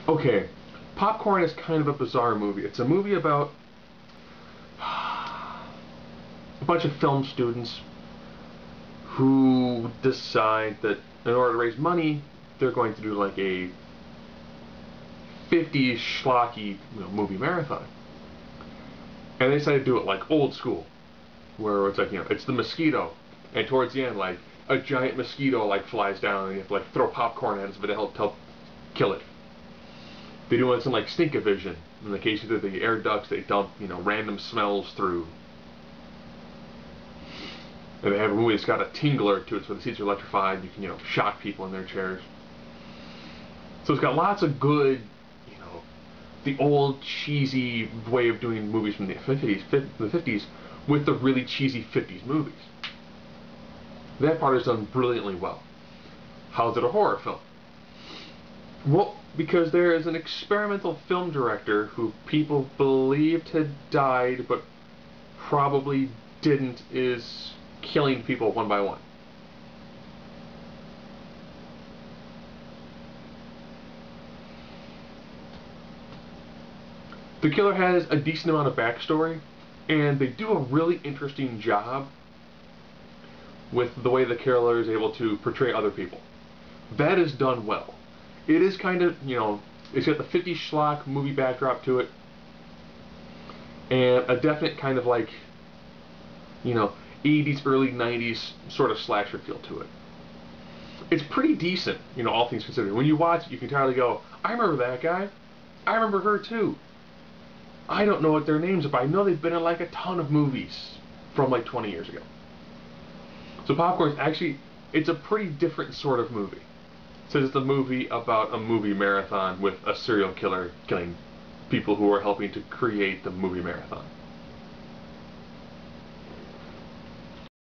Okay, Popcorn is kind of a bizarre movie. It's a movie about a bunch of film students who decide that in order to raise money, they're going to do like a 50 schlocky movie marathon. And they decided to do it like old school, where it's like, it's the mosquito, and towards the end, like, a giant mosquito like flies down and you have to like throw popcorn at it to help kill it. They do it in like Stink-O-Vision. In the case of the air ducts, they dump, random smells through. And they have a movie that's got a tingler to it, so the seats are electrified. You can, shock people in their chairs. So it's got lots of good, the old cheesy way of doing movies from the 50s with the really cheesy 50s movies. That part is done brilliantly well. How is it a horror film? Well, because there is an experimental film director who people believed had died but probably didn't, is killing people one by one. The killer has a decent amount of backstory, and they do a really interesting job with the way the killer is able to portray other people. That is done well. It is kind of, it's got the 50s schlock movie backdrop to it, and a definite kind of like, 80s, early 90s sort of slasher feel to it. It's pretty decent, all things considered. When you watch it, you can entirely go, I remember that guy. I remember her too. I don't know what their names are, but I know they've been in like a ton of movies from like 20 years ago. So Popcorn's actually, it's a pretty different sort of movie. So it's a movie about a movie marathon with a serial killer killing people who are helping to create the movie marathon.